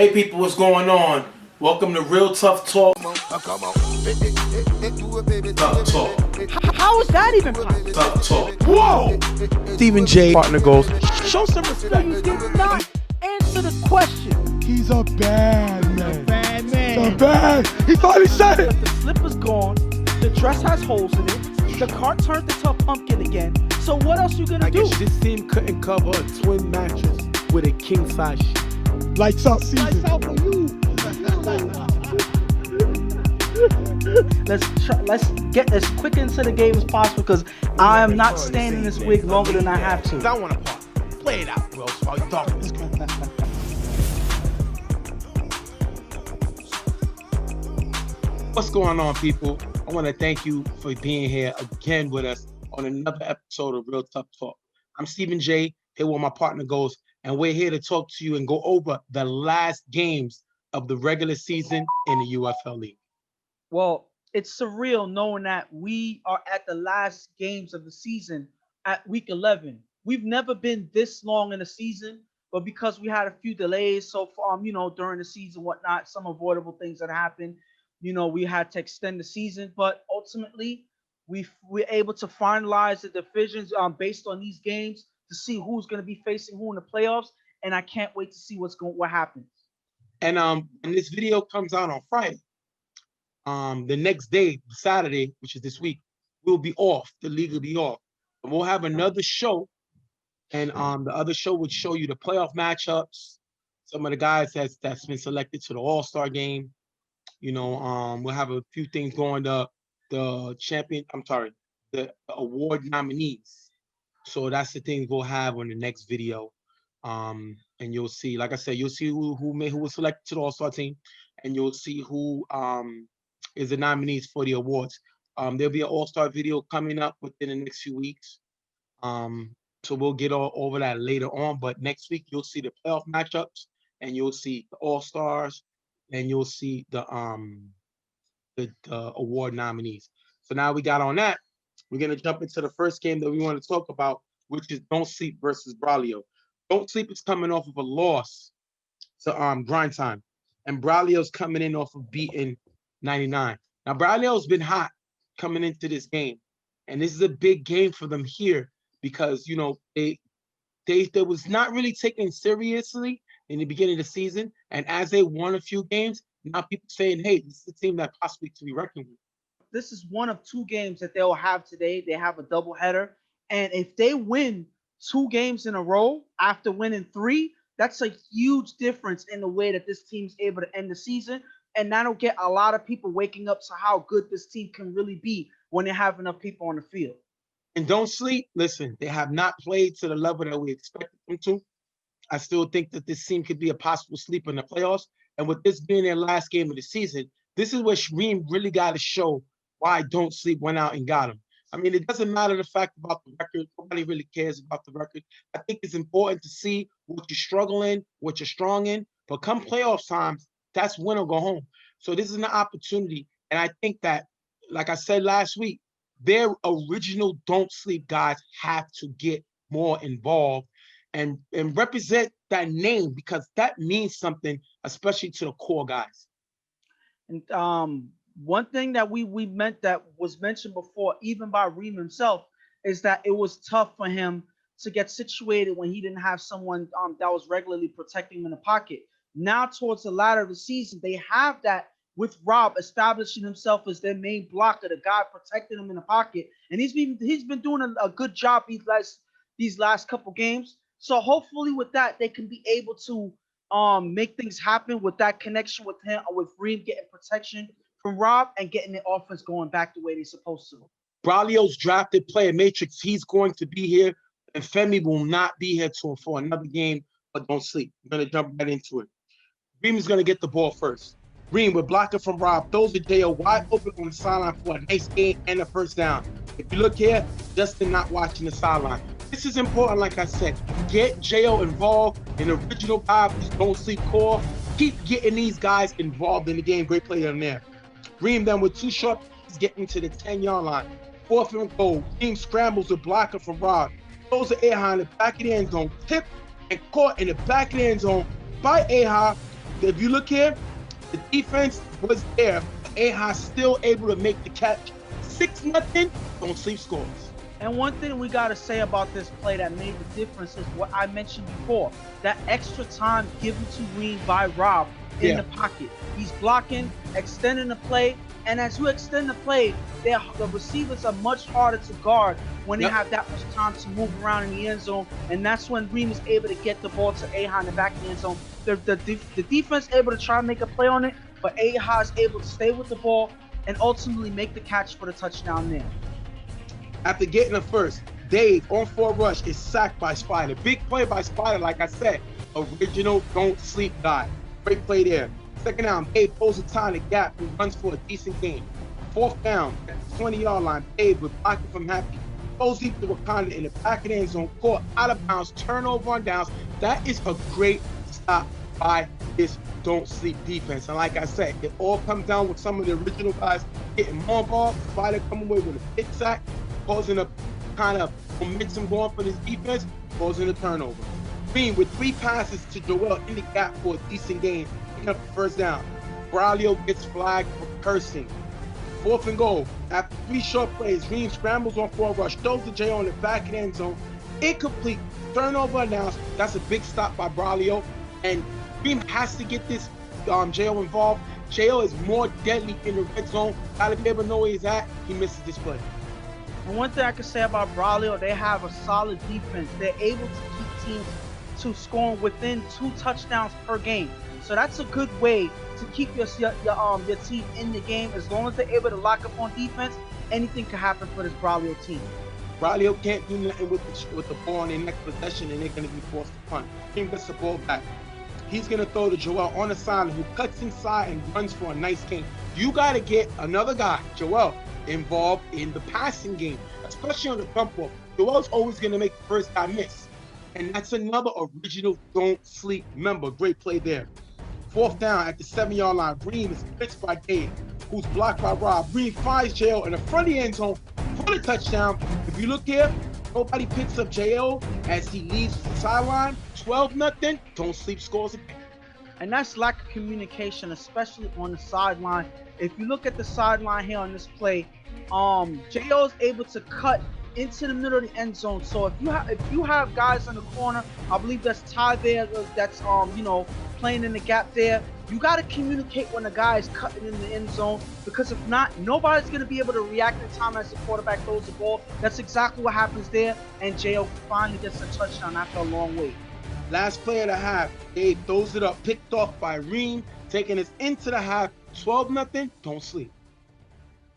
Hey people, what's going on? Welcome to Real Tough Talk. Tough Talk. How is that even possible? Tough Talk. Whoa! Stephen J. partner goes, Show some respect. You did not answer the question. he's a bad man. Bad man. He's a bad. He finally said it. The slipper's gone. The dress has holes in it. The cart turned to Tuff pumpkin again. So what else you gonna do? I guess this team couldn't cover a twin mattress with a king size sheet. Lights out season. Lights out for you. Let's get as quick into the game as possible because I am not staying in this wig longer than I have to. I want to part. Play it out, bro. While you talking this guy. What's going on, people? I want to thank you for being here again with us on another episode of Real Tough Talk. I'm Stephen J. Here where my partner goes, and we're here to talk to you and go over the last games of the regular season in the UFL League. Well, it's surreal knowing that we are at the last games of the season at week 11. We've never been this long in a season, but because we had a few delays so far, during the season, whatnot, some avoidable things that happened, we had to extend the season. But ultimately, we're able to finalize the divisions based on these games to see who's going to be facing who in the playoffs, and I can't wait to see what happens. And when this video comes out on Friday, the next day, Saturday, which is this week, we'll be off. The league will be off. And we'll have another show. And the other show would show you the playoff matchups, some of the guys that's been selected to the All-Star game. We'll have a few things going the award nominees. So that's the things we'll have on the next video. And you'll see, like I said, you'll see who was selected to the All-Star team, and you'll see who is the nominees for the awards. There'll be an All-Star video coming up within the next few weeks. So we'll get all over that later on. But next week you'll see the playoff matchups, and you'll see the All-Stars, and you'll see the award nominees. So now we got on that. We're gonna jump into the first game that we want to talk about, which is Don't Sleep versus Braulio. Don't Sleep is coming off of a loss to Grindtime, and Braulio's coming in off of beating 99. Now Braulio's been hot coming into this game, and this is a big game for them here because they was not really taken seriously in the beginning of the season, and as they won a few games, now people saying, "Hey, this is a team that possibly to be reckoned with." This is one of two games that they'll have today. They have a doubleheader, and if they win 2 games in a row after winning 3, that's a huge difference in the way that this team's able to end the season. And that'll get a lot of people waking up to how good this team can really be when they have enough people on the field. And Don't Sleep, listen, they have not played to the level that we expected them to. I still think that this team could be a possible sleeper in the playoffs. And with this being their last game of the season, this is where Reem really got to show why Don't Sleep went out and got him. I mean, it doesn't matter the fact about the record. Nobody really cares about the record. I think it's important to see what you're struggling, what you're strong in. But come playoff times, that's win or go home. So this is an opportunity. And I think that, like I said last week, their original Don't Sleep guys have to get more involved and represent that name, because that means something, especially to the core guys. And one thing that we meant that was mentioned before, even by Reem himself, is that it was tough for him to get situated when he didn't have someone that was regularly protecting him in the pocket. Now, towards the latter of the season, they have that with Rob establishing himself as their main blocker, the guy protecting him in the pocket, and he's been doing a good job these last couple games. So hopefully, with that, they can be able to make things happen with that connection with him, with Reem getting protection from Rob and getting the offense going back the way they're supposed to. Braulio's drafted player matrix. He's going to be here, and Femi will not be here for another game. But Don't Sleep. We're gonna jump right into it. Reem is gonna get the ball first. Reem with blocker from Rob, throws the J.O. wide open on the sideline for a nice gain and a first down. If you look here, Justin not watching the sideline. This is important, like I said. Get J.O. involved in the original vibe, this Don't Sleep core. Keep getting these guys involved in the game. Great play on there. Reem then with 2 short passes getting to the 10-yard line. 4th and goal. Reem scrambles with blocker from Rob. Throws the A-High in the back of the end zone. Tip and caught in the back of the end zone by A-High if you look here, the defense was there. A-Ha still able to make the catch. 6-0, don't sleep scores. And one thing we got to say about this play that made the difference is what I mentioned before. That extra time given to Reem by Rob in the pocket. He's blocking, extending the play. And as you extend the play, the receivers are much harder to guard when they have that much time to move around in the end zone. And that's when Reem is able to get the ball to A-Ha in the back of the end zone. The defense able to try and make a play on it, but A-Ha is able to stay with the ball and ultimately make the catch for the touchdown there. After getting a first, Dave on 4 rush is sacked by Spider. Big play by Spider, like I said. Original don't sleep guy. Great play there. Second down, Dave pulls a tie in the gap and runs for a decent gain. 4th down, at the 20-yard line, Dave with blocking from Happy. Goes deep to Wakanda in the back of the end zone, caught out of bounds, turnover on downs. That is a great stop by this don't sleep defense. And like I said, it all comes down with some of the original guys getting more ball. Spider coming away with a big sack, causing a kind of momentum going for this defense, causing a turnover. Green with 3 passes to Joel in the gap for a decent gain, picking up the 1st down. Braulio gets flagged for cursing. 4th and goal. After 3 short plays, Reem scrambles on 4 rush, throws the J.O. in the back of the end zone. Incomplete. Turnover announced. That's a big stop by Braulio. And Reem has to get this J.O. involved. J.O. is more deadly in the red zone. Gotta be able to know where he's at. He misses this play. And one thing I can say about Braulio, they have a solid defense. They're able to keep teams to scoring within 2 touchdowns per game. So that's a good way to keep your team in the game. As long as they're able to lock up on defense, anything can happen for this Braulio team. Braulio can't do nothing with the ball in their next possession, and they're going to be forced to punt. Team gets the ball back. He's going to throw to Joel on the side, who cuts inside and runs for a nice gain. You got to get another guy, Joel, involved in the passing game, especially on the dump off. Joel's always going to make the first guy miss. And that's another original don't sleep member. Great play there. 4th down at the 7-yard line. Reem is blitzed by Dave, who's blocked by Rob. Reem finds J.O. in the front of the end zone for the touchdown. If you look here, nobody picks up J.O. as he leaves the sideline. 12-0. Don't sleep scores again. And that's lack of communication, especially on the sideline. If you look at the sideline here on this play, J.O. is able to cut into the middle of the end zone. So if you have guys in the corner, I believe that's Ty there, that's playing in the gap there. You got to communicate when the guy is cutting in the end zone, because if not, nobody's going to be able to react in time as the quarterback throws the ball. That's exactly what happens there, and J.O. finally gets a touchdown after a long wait. Last play of the half, Dave throws it up, picked off by Reem, taking us into the half. 12-0. Don't sleep.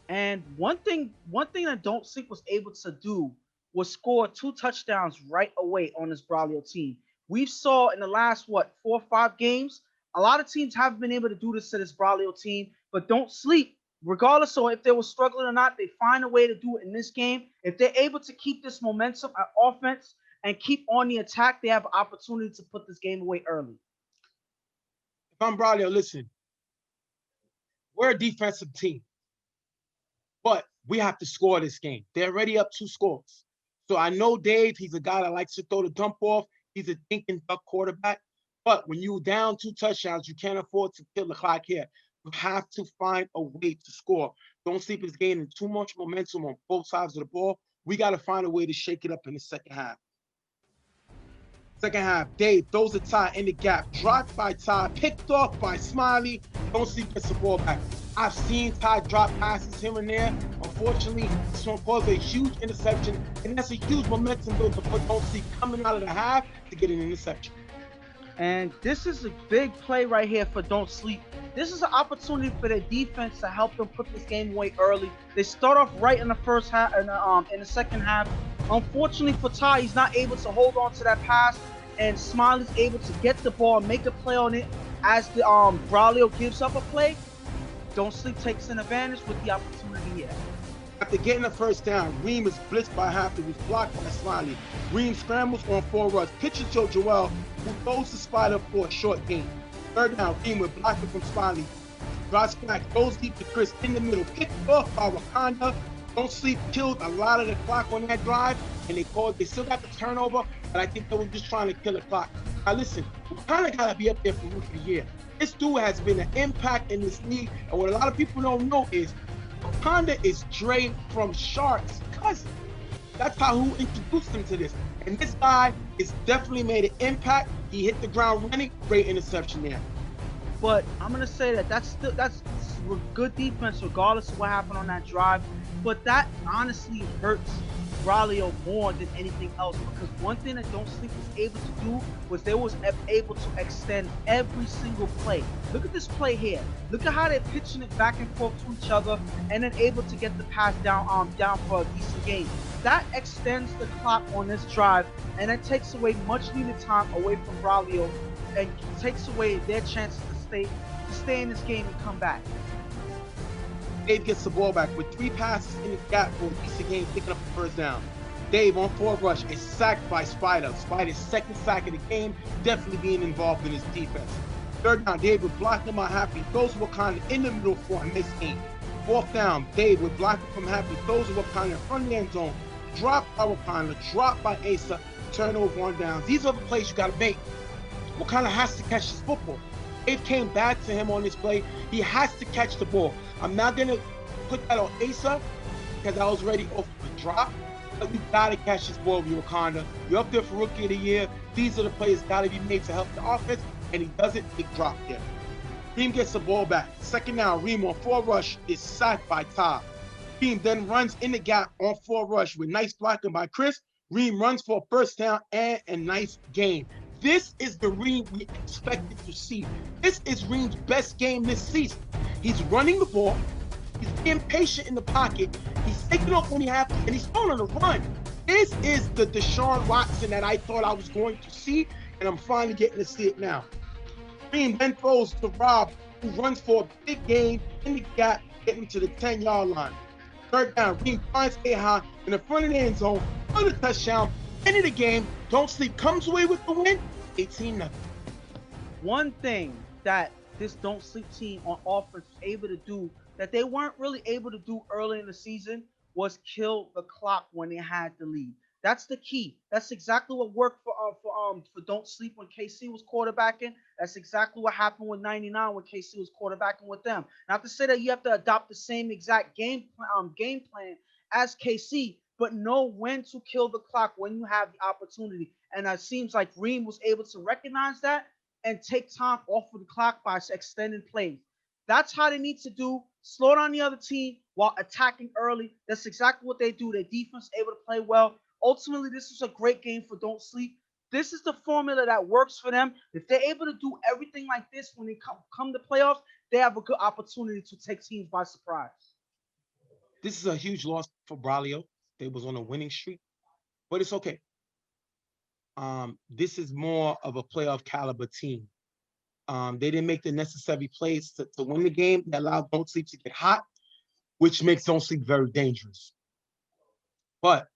And one thing that Don't Sleep was able to do was score 2 touchdowns right away on this Braulio team. We saw in the last 4 or 5 games, a lot of teams haven't been able to do this to this Braulio team, but Don't Sleep, regardless of if they were struggling or not, they find a way to do it in this game. If they're able to keep this momentum at offense and keep on the attack, they have an opportunity to put this game away early. If I'm Braulio, listen, we're a defensive team, but we have to score this game. They're already up 2 scores. So I know Dave, he's a guy that likes to throw the dump off. He's a thinking duck quarterback. But when you're down 2 touchdowns, you can't afford to kill the clock here. You have to find a way to score. Don't Sleep is gaining too much momentum on both sides of the ball. We got to find a way to shake it up in the second half. Second half, Dave throws a Ty in the gap, dropped by Ty, picked off by Smiley. Don't Sleep gets the ball back. I've seen Ty drop passes here and there. Unfortunately, this one caused a huge interception, and that's a huge momentum build to put Don't Sleep coming out of the half to get an interception. And this is a big play right here for Don't Sleep. This is an opportunity for their defense to help them put this game away early. They start off right in the first half, in the second half. Unfortunately for Ty, he's not able to hold on to that pass, and Smiley's able to get the ball and make a play on it. As the Braulio gives up a play, Don't Sleep takes an advantage with the opportunity here. After getting the first down, Reem is blitzed by Half. It was blocked by Smiley. Reem scrambles on 4 runs, pitches to Joel, who throws the Spider for a short gain. Third down, Reem with blocking from Smiley. Drops back, goes deep to Chris in the middle, picked off by Wakanda. Don't Sleep killed a lot of the clock on that drive, and they still got the turnover, but I think they were just trying to kill the clock. Now listen, we kind of got to be up there for Rookie of the Year. This dude has been an impact in this league. And what a lot of people don't know is Wakanda is Dre from Shark's cousin. That's how who introduced him to this. And this guy is definitely made an impact. He hit the ground running. Great interception there. But I'm gonna say that that's good defense regardless of what happened on that drive. But that honestly hurts Braulio more than anything else, because one thing that Don't Sleep was able to do was they was able to extend every single play. Look at this play here. Look at how they're pitching it back and forth to each other, and then able to get the pass down for a decent gain. That extends the clock on this drive, and it takes away much needed time away from Braulio, and takes away their chances to stay in this game and come back. Dave gets the ball back with 3 passes in the gap for a decent game, picking up the first down. Dave on 4 rush is sacked by Spider. Spider's second sack of the game, definitely being involved in his defense. Third down, Dave would block him on Happy, throws Wakanda in the middle for a missed game. Fourth down, Dave would block him from Happy, throws Wakanda in front of the end zone, drop by Wakanda, drop by Asa, turnover on downs. These are the plays you got to make. Wakanda has to catch this football. Dave came back to him on this play. He has to catch the ball. I'm not going to put that on Asa because I was ready off the drop. But you got to catch this ball with Wakanda. You're up there for Rookie of the Year. These are the plays got to be made to help the offense, and he doesn't. Big drop there. Reem gets the ball back. Second down, Reem on 4 rush is sacked by Tuff. Reem then runs in the gap on 4 rush with nice blocking by Chris. Reem runs for a first down and a nice gain. This is the Reem we expected to see. This is Reem's best game this season. He's running the ball. He's being patient in the pocket. He's taking off when he has to, and he's going on a run. This is the Deshaun Watson that I thought I was going to see, and I'm finally getting to see it now. Reem then throws to Rob, who runs for a big gain in the gap, getting to the 10-yard line. Third down, Reem finds Aha in the front of the end zone for the touchdown. End of the game. Don't Sleep comes away with the win, 18-0. One thing that this Don't Sleep team on offense was able to do that they weren't really able to do early in the season was kill the clock when they had the lead. That's the key. That's exactly what worked for Don't Sleep when KC was quarterbacking. That's exactly what happened with 99 when KC was quarterbacking with them. Not to say that you have to adopt the same exact game plan as KC, but know when to kill the clock when you have the opportunity. And it seems like Reem was able to recognize that and take time off of the clock by extending plays. That's how they need to do. Slow down the other team while attacking early. That's exactly what they do. Their defense able to play well. Ultimately, this is a great game for Don't Sleep. This is the formula that works for them. If they're able to do everything like this when they come to playoffs, they have a good opportunity to take teams by surprise. This is a huge loss for Braulio. They was on a winning streak, but it's okay. This is more of a playoff caliber team. They didn't make the necessary plays to win the game. They allowed Don't Sleep to get hot, which makes Don't Sleep very dangerous. But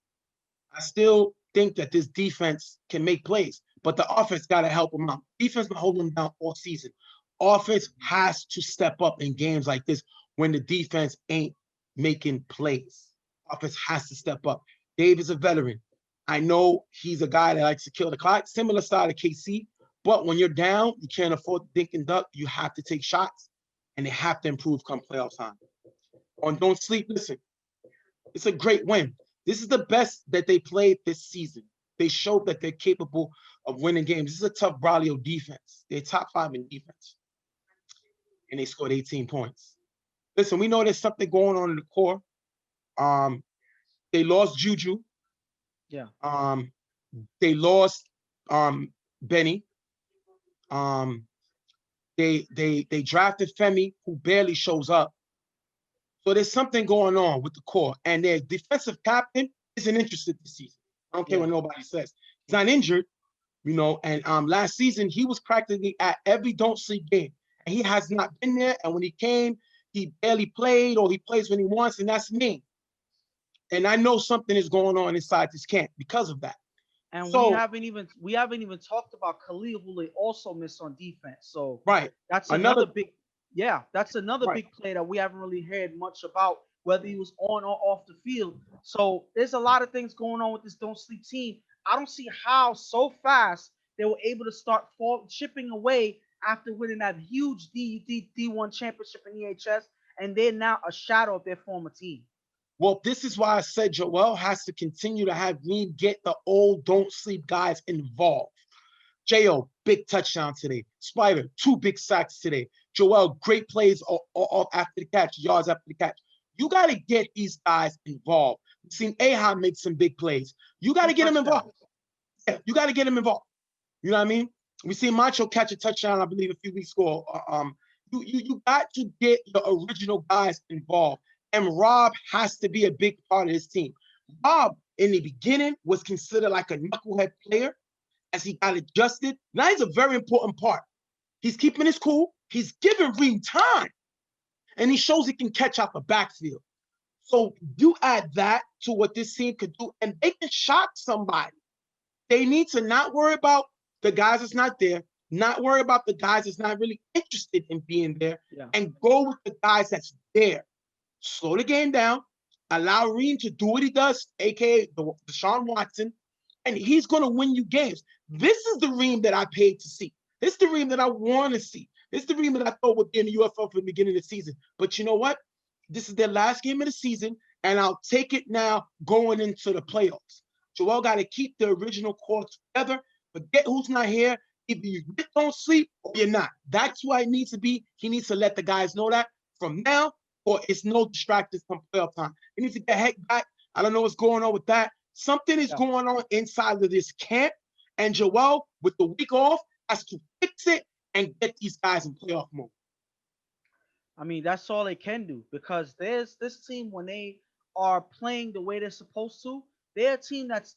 I still think that this defense can make plays, but the offense got to help them out. Defense been holding them down all season. Offense has to step up in games like this when the defense ain't making plays. Offense has to step up. Dave is a veteran. I know he's a guy that likes to kill the clock, similar style to KC, but when you're down, you can't afford to dink and duck. You have to take shots, and they have to improve come playoff time. On Don't Sleep, listen, it's a great win. This is the best that they played this season. They showed that they're capable of winning games. This is a tough Braulio defense. They're top 5 in defense, and they scored 18 points. Listen, we know there's something going on in the core. They lost Juju. Yeah. They lost Benny. They drafted Femi, who barely shows up. So there's something going on with the core, and their defensive captain isn't interested this season. I don't care what nobody says. He's not injured, and last season he was practically at every Don't Sleep game, and he has not been there. And when he came, he barely played, or he plays when he wants, and that's me. And I know something is going on inside this camp because of that. And so, we haven't even talked about Khalil, who they also missed on defense. So right, that's another big big play that we haven't really heard much about, whether he was on or off the field. So there's a lot of things going on with this Don't Sleep team. I don't see how so fast they were able to start chipping away after winning that huge D1 championship in EHS, and they're now a shadow of their former team. Well, this is why I said Joel has to continue to have Green get the old don't sleep guys involved. J.O., big touchdown today. Spider, 2 big sacks today. Joel, great plays off after the catch, yards after the catch. You got to get these guys involved. We've seen Ahab make some big plays. You got to get them involved. Yeah, you got to get them involved. You know what I mean? We seen Macho catch a touchdown, I believe, a few weeks ago. You got to get the original guys involved. And Rob has to be a big part of this team. Rob, in the beginning, was considered like a knucklehead player as he got adjusted. Now he's a very important part. He's keeping his cool. He's giving Reem time. And he shows he can catch out the backfield. So you add that to what this team could do, and they can shock somebody. They need to not worry about the guys that's not there, not worry about the guys that's not really interested in being there, and go with the guys that's there. Slow the game down, allow Reem to do what he does, a.k.a. Deshaun Watson, and he's going to win you games. This is the Reem that I paid to see. This is the Reem that I want to see. This is the Reem that I thought would be in the UFL for the beginning of the season. But you know what? This is their last game of the season, and I'll take it now going into the playoffs. Joel got to keep the original core together. Forget who's not here. Either you don't sleep or you're not. That's why it needs to be. He needs to let the guys know that from now, or it's no distractions come playoff time. He needs to get heck back. I don't know what's going on with that. Something is going on inside of this camp, and Joel, with the week off, has to fix it and get these guys in playoff mode. I mean, that's all they can do, because there's this team, when they are playing the way they're supposed to, they're a team that's,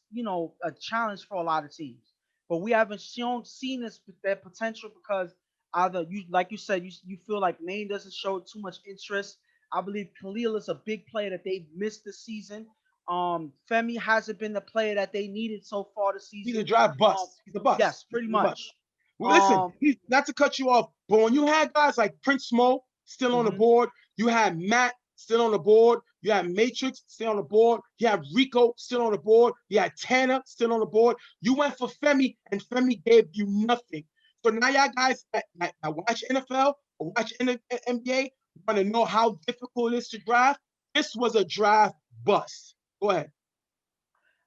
a challenge for a lot of teams. But we haven't seen their potential, because either you, like you said, you feel like Maine doesn't show too much interest. I believe Khalil is a big player that they've missed this season. Femi hasn't been the player that they needed so far this season. He's a draft bust. He's a bust. Yes, pretty much. Well, listen, not to cut you off, but when you had guys like Prince Mo still on the board, you had Matt still on the board, you had Matrix still on the board, you had Rico still on the board, you had Tanner still on the board. You went for Femi, and Femi gave you nothing. So now y'all guys that watch NFL or watch NBA want to know how difficult it is to draft. This was a draft bust. Go ahead.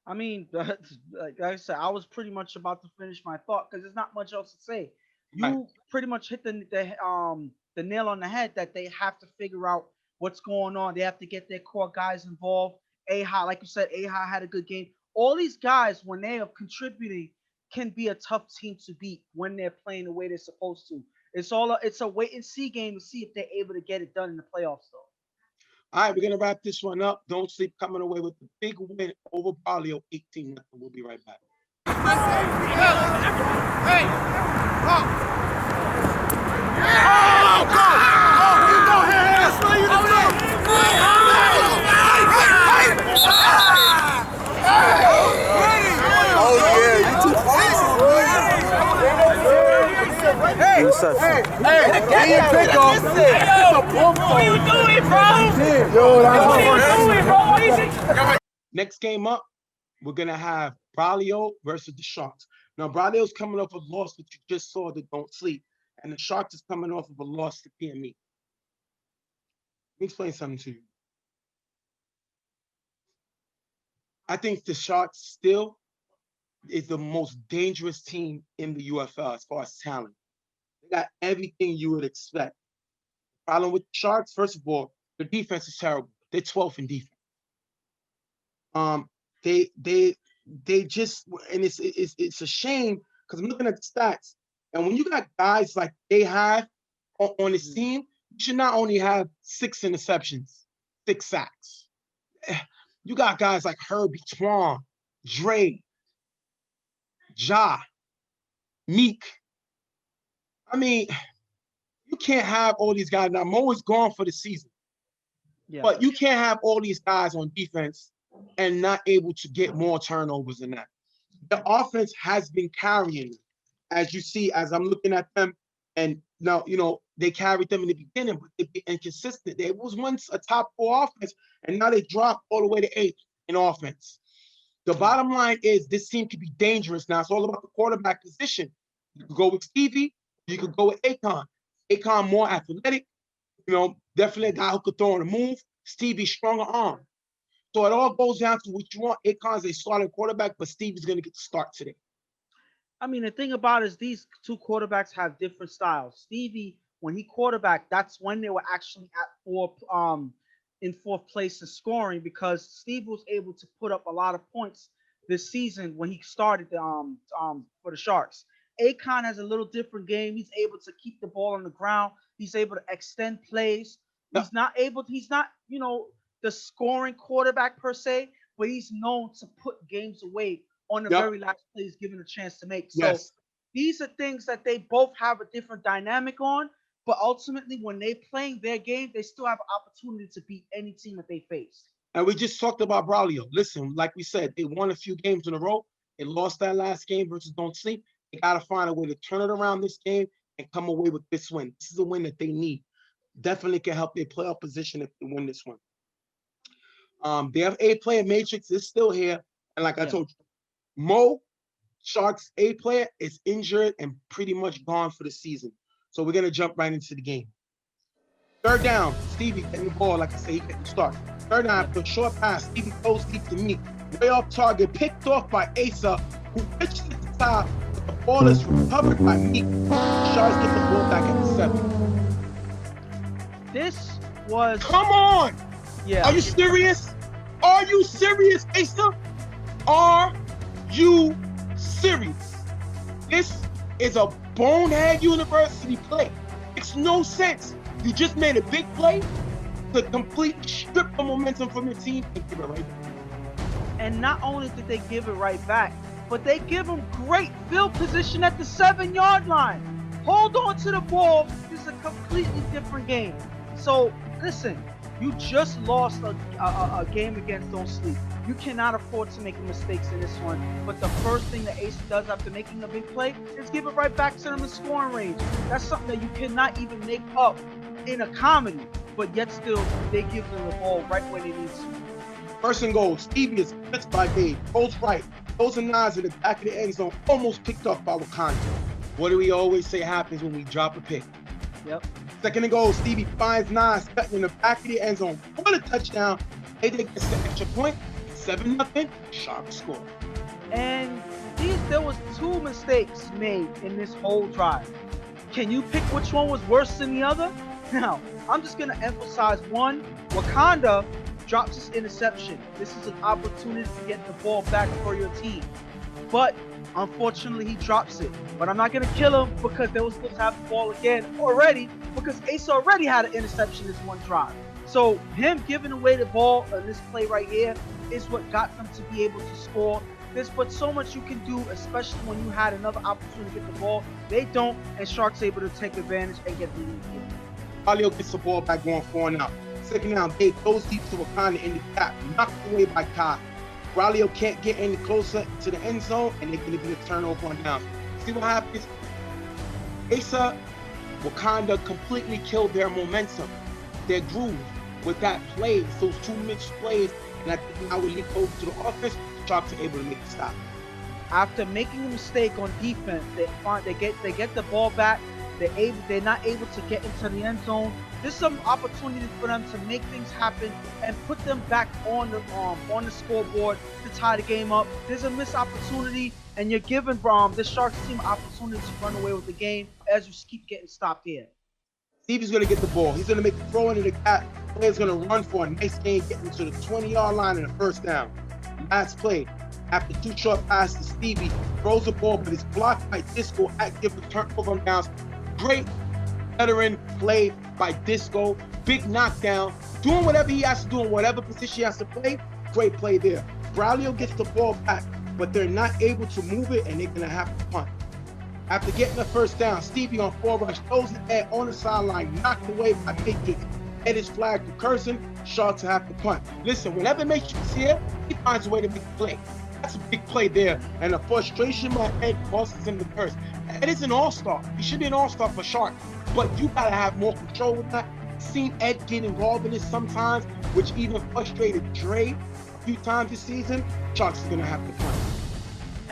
I mean, like I said, I was pretty much about to finish my thought, because there's not much else to say. You pretty much hit the nail on the head, that they have to figure out what's going on. They have to get their core guys involved. Aha, like you said, Aha had a good game. All these guys, when they are contributing, can be a tough team to beat when they're playing the way they're supposed to. It's a wait and see game to see if they're able to get it done in the playoffs, though. All right, we're going to wrap this one up. Don't Sleep coming away with the big win over Braulio, 18-0. We'll be right back. Next game up, we're going to have Braulio versus the Sharkz. Now, Braulio's coming off a loss that you just saw that Don't Sleep, and the Sharkz is coming off of a loss to PME. Let me explain something to you. I think the Sharkz still is the most dangerous team in the UFL as far as talent. They got everything you would expect. The problem with the Sharkz, first of all, the defense is terrible. They're 12th in defense. They just, and it's a shame, because I'm looking at the stats, and when you got guys like they have on this team, you should not only have 6 interceptions, 6 sacks. You got guys like Herbie, Twan, Dre, Ja, Meek. I mean, you can't have all these guys. Now, Mo is gone for the season. Yeah. But you can't have all these guys on defense and not able to get more turnovers than that. The offense has been carrying, as you see, as I'm looking at them, and now, they carried them in the beginning, but they've been inconsistent. They was once a top 4 offense, and now they dropped all the way to 8th in offense. The bottom line is this team can be dangerous now. It's all about the quarterback position. You can go with Stevie, You could go with Akon. Akon more athletic, definitely a guy who could throw on the move. Stevie stronger arm. So it all goes down to what you want. Akon's a starting quarterback, but Stevie's going to get the start today. I mean, the thing about it is these two quarterbacks have different styles. Stevie, when he quarterback, that's when they were actually at in fourth place in scoring because Steve was able to put up a lot of points this season when he started for the Sharkz. Akon has a little different game. He's able to keep the ball on the ground. He's able to extend plays. He's not, the scoring quarterback per se, but he's known to put games away on the very last play he's given a chance to make. So these are things that they both have a different dynamic on, but ultimately when they playing their game, they still have an opportunity to beat any team that they face. And we just talked about Braulio. Listen, like we said, they won a few games in a row. They lost that last game versus Don't Sleep. They got to find a way to turn it around this game and come away with this win. This is a win that they need. Definitely can help their playoff position if they win this one. They have A-player matrix is still here. And like I told you, Mo, Sharkz A-player, is injured and pretty much gone for the season. So we're going to jump right into the game. Third down, Stevie getting the ball. Like I say, he get the start. Third down, after a short pass, Stevie goes deep to me. Way off target, picked off by Asa, who pitched at the top. The ball is recovered by me. Sharkz get the ball back at the 7. This was... Come on! Yeah. Are you serious? Are you serious, Asa? Are you serious? This is a bonehead university play. Makes no sense. You just made a big play to completely strip the momentum from your team and give it right back. And not only did they give it right back, but they give them great field position at the 7-yard line. Hold on to the ball. This is a completely different game. So listen, you just lost a game against Don't Sleep. You cannot afford to make mistakes in this one. But the first thing that Ace does after making a big play is give it right back to them in scoring range. That's something that you cannot even make up in a comedy. But yet still, they give them the ball right where they need to. First and goal, Stevie is blitzed by Dave. Goes right. Goes and Nas in the back of the end zone. Almost picked up by Wakanda. What do we always say happens when we drop a pick? Yep. Second and goal, Stevie finds Nas cutting in the back of the end zone. What a touchdown. They get the extra point. 7-0. Sharp score. And there was 2 mistakes made in this whole drive. Can you pick which one was worse than the other? Now, I'm just going to emphasize one. Wakanda drops his interception. This is an opportunity to get the ball back for your team. But unfortunately, he drops it. But I'm not going to kill him because they were supposed to have the ball again already because Ace already had an interception this one drive. So him giving away the ball on this play right here is what got them to be able to score. There's but so much you can do, especially when you had another opportunity to get the ball. They don't, and Sharkz able to take advantage and get the lead here. Braulio gets the ball back going 4-0. Second down, Dave goes deep to Wakanda in the gap, knocked away by Kai. Braulio can't get any closer to the end zone, and they're going to get a turnover on down. See what happens? Asa, Wakanda completely killed their momentum, their groove with that play, those 2 mixed plays, and I think now we leak over to the offense. Sharkz are able to make the stop. After making a mistake on defense, they get the ball back. They're not able to get into the end zone. There's some opportunities for them to make things happen and put them back on the scoreboard to tie the game up. There's a missed opportunity, and you're giving this Sharkz team opportunity to run away with the game as you keep getting stopped here. Stevie's going to get the ball. He's going to make the throw into the gap. Player's going to run for a nice gain, getting to the 20-yard line and a first down. Last play, after 2 short passes, Stevie throws the ball, but it's blocked by Disco at give the turnover on downs. Great veteran play by Disco. Big knockdown. Doing whatever he has to do in whatever position he has to play. Great play there. Braulio gets the ball back, but they're not able to move it, and they're going to have to punt. After getting the first down, Stevie on 4 rush throws it there on the sideline, knocked away by Matrix. Head is flagged to Curzon. Sharkz have to punt. Listen, whenever Matrix is here, he finds a way to make a play. That's a big play there, and the frustration by Ed costs him the curse. Ed is an all-star. He should be an all-star for Sharkz, but you gotta have more control with that. Seen Ed get involved in this sometimes, which even frustrated Dre a few times this season. Sharkz is gonna have to punt.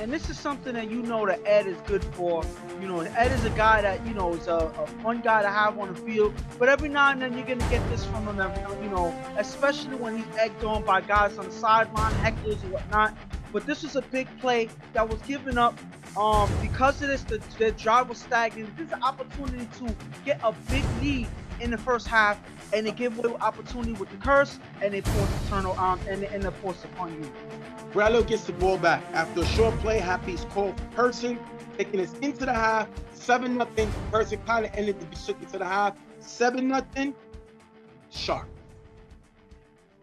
and this is something that that Ed is good for. Ed is a guy that is a fun guy to have on the field. But every now and then you're gonna get this from him. Especially when he's egged on by guys on the sideline, hecklers and whatnot. But this was a big play that was given up. Because of this, the drive was stagnant. This is an opportunity to get a big lead in the first half, and they give away opportunity with the curse, and they force the turnover, and they force the punt. Braulio gets the ball back after a short play. Happy's called for Person, taking us into the half. 7-0. Person kind of ended to be shook into the half. 7-0. Sharp.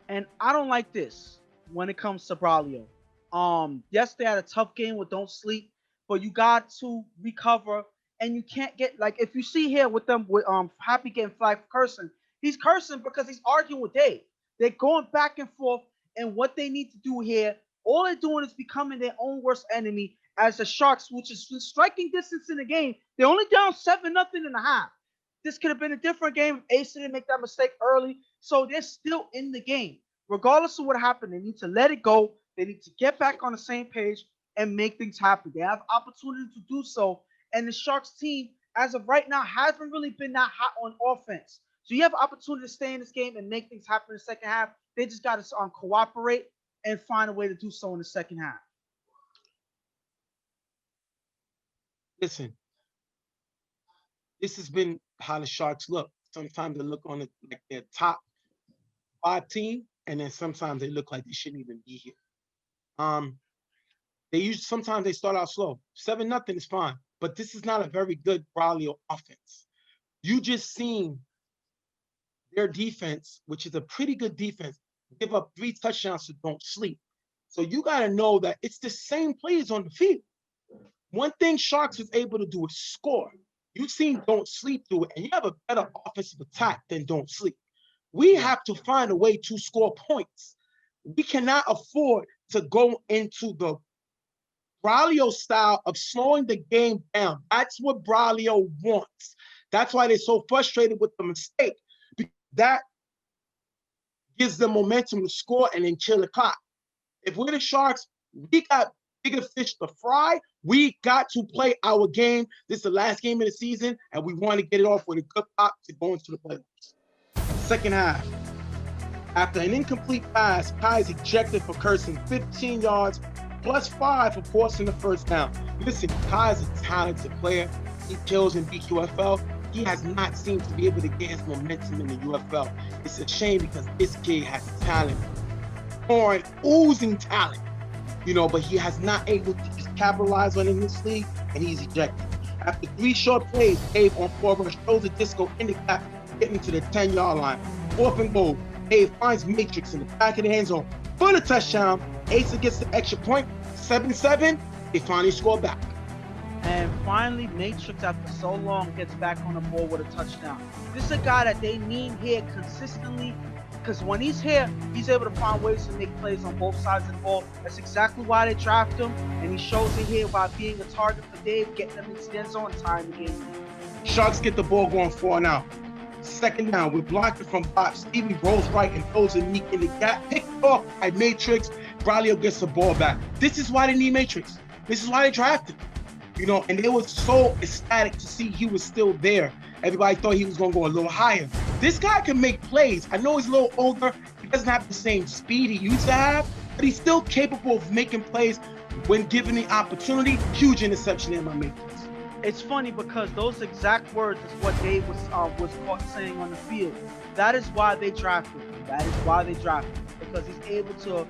And I don't like this when it comes to Braulio. Yes, they had a tough game with Don't Sleep, but you got to recover, and you can't get if you see here with Happy getting flagged for cursing. He's cursing because he's arguing with Dave. They're going back and forth, and what they need to do here, all they're doing is becoming their own worst enemy as the Sharkz, which is striking distance in the game. They're only down 7-0 in the half. This could have been a different game if Ace didn't make that mistake early. So they're still in the game. Regardless of what happened, they need to let it go. They need to get back on the same page and make things happen. They have opportunity to do so. And the Sharkz team, as of right now, hasn't really been that hot on offense. So you have opportunity to stay in this game and make things happen in the second half. They just got to cooperate and find a way to do so in the second half. Listen, this has been how the Sharkz look. Sometimes they look on it like their top 5 team, and then sometimes they look like they shouldn't even be here. Sometimes they start out slow. 7-0 is fine, but this is not a very good Braulio offense. You just seen their defense, which is a pretty good defense, give up 3 touchdowns to Don't Sleep. So you got to know that it's the same players on the field. One thing Sharkz was able to do is score. You've seen Don't Sleep do it, and you have a better offensive attack than Don't Sleep. We have to find a way to score points. We cannot afford to go into the Braulio style of slowing the game down. That's what Braulio wants. That's why they're so frustrated with the mistake. That gives them momentum to score and then kill the clock. If we're the Sharkz, we got bigger fish to fry. We got to play our game. This is the last game of the season, and we want to get it off with a good pop to go into the playoffs. Second half. After an incomplete pass, Kai is ejected for cursing 15 yards, +5 for forcing the first down. Listen, Kai is a talented player. He kills in BQFL. He has not seemed to be able to get his momentum in the UFL. It's a shame because this kid has talent, or oozing talent, but he has not able to just capitalize on it in this league, and he's ejected. After 3 short plays, Dave on 4 rush throws a disco in the gap, getting to the 10-yard line. 4th and goal. Dave finds Matrix in the back of the end zone for the touchdown. Asa gets the extra point. 7-7. They finally score back. And finally, Matrix, after so long, gets back on the board with a touchdown. This is a guy that they need here consistently, because when he's here, he's able to find ways to make plays on both sides of the ball. That's exactly why they draft him, and he shows it here by being a target for Dave, getting them into the end zone and tying the game. Sharkz get the ball going 4 now. Second down, we're blocking from Bob. Stevie rolls right and throws a knee in the gap. Picked off by Matrix. Braulio gets the ball back. This is why they need Matrix. This is why they drafted him. And they were so ecstatic to see he was still there. Everybody thought he was going to go a little higher. This guy can make plays. I know he's a little older. He doesn't have the same speed he used to have, but he's still capable of making plays when given the opportunity. Huge interception in my Matrix. It's funny because those exact words is what Dave was caught saying on the field. That is why they drafted him. That is why they drafted him, because he's able to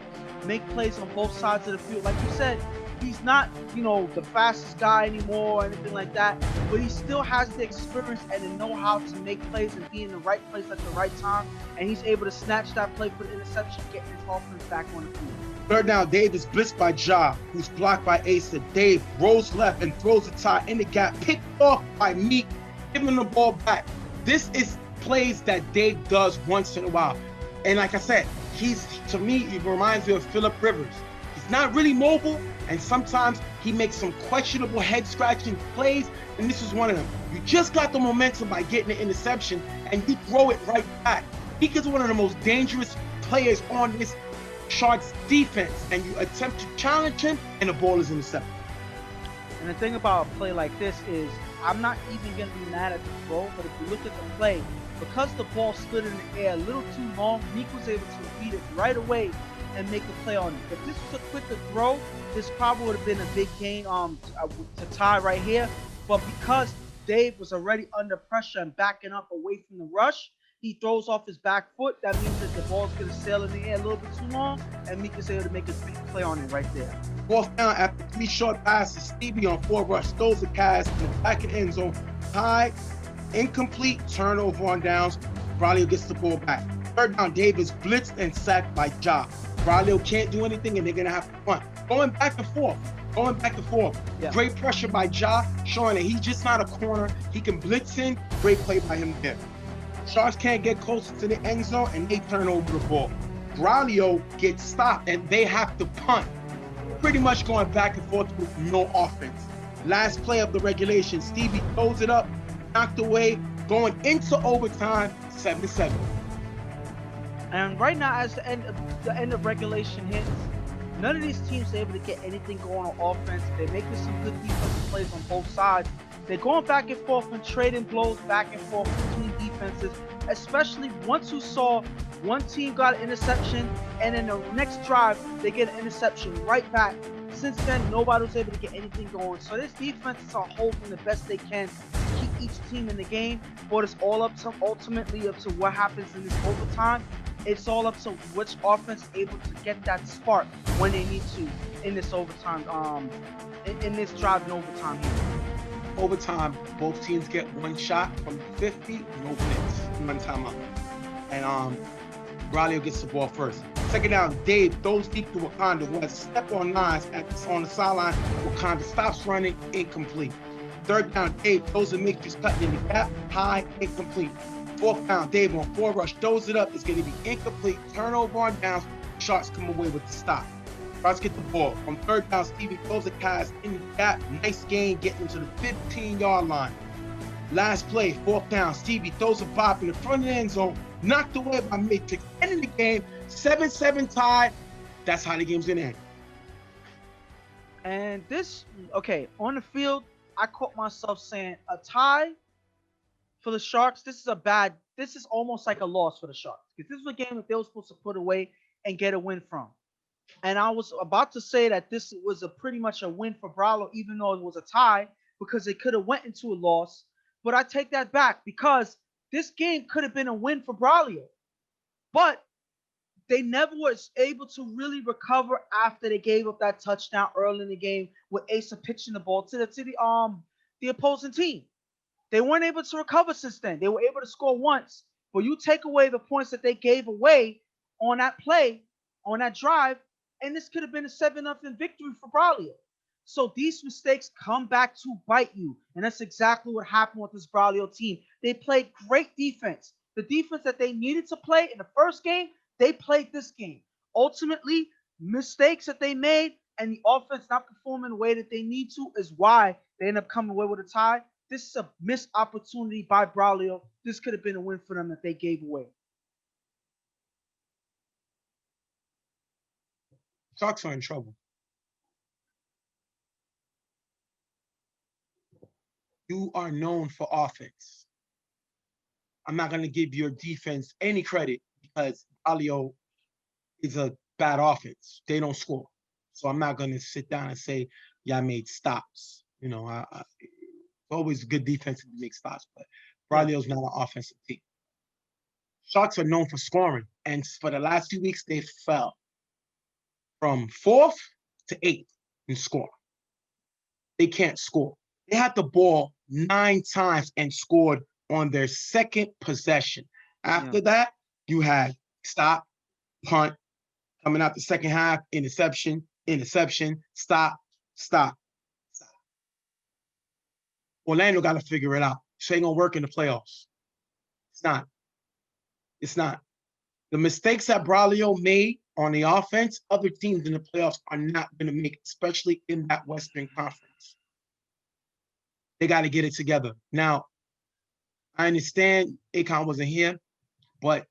make plays on both sides of the field. Like you said, he's not, the fastest guy anymore or anything like that, but he still has the experience and the know-how to make plays and be in the right place at the right time, and he's able to snatch that play for the interception, getting his offense back on the field. Third down, Dave is blitzed by Ja, who's blocked by Asa. Dave rolls left and throws a tie in the gap, picked off by Meek, giving the ball back. This is plays that Dave does once in a while. And like I said, to me, he reminds me of Phillip Rivers. He's not really mobile, and sometimes he makes some questionable head-scratching plays, and this is one of them. You just got the momentum by getting the interception, and you throw it right back. He is one of the most dangerous players on this Sharkz defense, and you attempt to challenge him, and the ball is intercepted. And the thing about a play like this is I'm not even going to be mad at the throw, but if you look at the play, because the ball stood in the air a little too long, Meek was able to read it right away and make a play on it. If this was a quicker throw, this probably would have been a big gain to tie right here. But because Dave was already under pressure and backing up away from the rush, he throws off his back foot. That means that the ball's going to sail in the air a little bit too long, and Meek is able to make a big play on it right there. 4th down after 3 short passes, Stevie on 4 rush, throws the pass in the back of the end zone, high, incomplete, turnover on downs. Braulio gets the ball back. 3rd down, Dave is blitzed and sacked by Ja. Braulio can't do anything, and they're going to have to punt. Going back and forth. Yeah. Great pressure by Ja, showing that he's just not a corner. He can blitz in. Great play by him there. Sharkz can't get closer to the end zone, and they turn over the ball. Braulio gets stopped, and they have to punt. Pretty much going back and forth with no offense. Last play of the regulation, Stevie throws it up, knocked away, going into overtime, 7-7. And right now, as the end of regulation hits, none of these teams are able to get anything going on offense. They're making some good defensive plays on both sides. They're going back and forth and trading blows back and forth between defenses, especially once you saw one team got an interception and in the next drive, they get an interception right back. Since then, nobody was able to get anything going. So this defenses are holding the best they can to keep each team in the game, but it's all ultimately up to what happens in this overtime. It's all up to which offense is able to get that spark when they need to in this overtime, in this drive in overtime here. Overtime, both teams get one shot from 50, no blitz, one timeout. And Braulio gets the ball first. 2nd down, Dave throws deep to Wakanda, who has a step on lines on the sideline. Wakanda stops running, incomplete. 3rd down, Dave throws a mix, just cutting in the gap, high, incomplete. 4th down, Dave on 4 rush, throws it up, it's going to be incomplete, turnover on downs. Sharkz come away with the stop. Sharkz get the ball. On 3rd down, Stevie throws a pass in the gap, nice gain, getting to the 15-yard line. Last play, 4th down, Stevie throws a bop in the front of the end zone, knocked away by Matrix, ending the game, 7-7 tie. That's how the game's going to end. And this, okay, on the field, I caught myself saying a tie for the Sharkz. This is almost like a loss for the Sharkz, because this was a game that they were supposed to put away and get a win from. And I was about to say that this was pretty much a win for Braulio, even though it was a tie, because it could have went into a loss. But I take that back, because this game could have been a win for Braulio. But they never was able to really recover after they gave up that touchdown early in the game with Asa pitching the ball to the opposing team. They weren't able to recover since then. They were able to score once, but you take away the points that they gave away on that play, on that drive, and this could have been a 7-0 victory for Braulio. So these mistakes come back to bite you, and that's exactly what happened with this Braulio team. They played great defense. The defense that they needed to play in the first game, they played this game. Ultimately, mistakes that they made and the offense not performing the way that they need to is why they end up coming away with a tie. This is a missed opportunity by Braulio. This could have been a win for them that they gave away. Sharkz are in trouble. You are known for offense. I'm not going to give your defense any credit because Braulio is a bad offense. They don't score. So I'm not going to sit down and say, yeah, I made stops. You know, it's always good defense to make stops, but Braulio's not an offensive team. Sharkz are known for scoring, and for the last 2 weeks, they fell from 4th to 8th in score. They can't score. They had the ball 9 times and scored on their second possession. After that, you had stop, punt, coming out the second half, interception, stop. Orlando got to figure it out. This ain't going to work in the playoffs. It's not. The mistakes that Braulio made on the offense, other teams in the playoffs are not going to make, especially in that Western Conference. They got to get it together. Now, I understand Akon wasn't here, but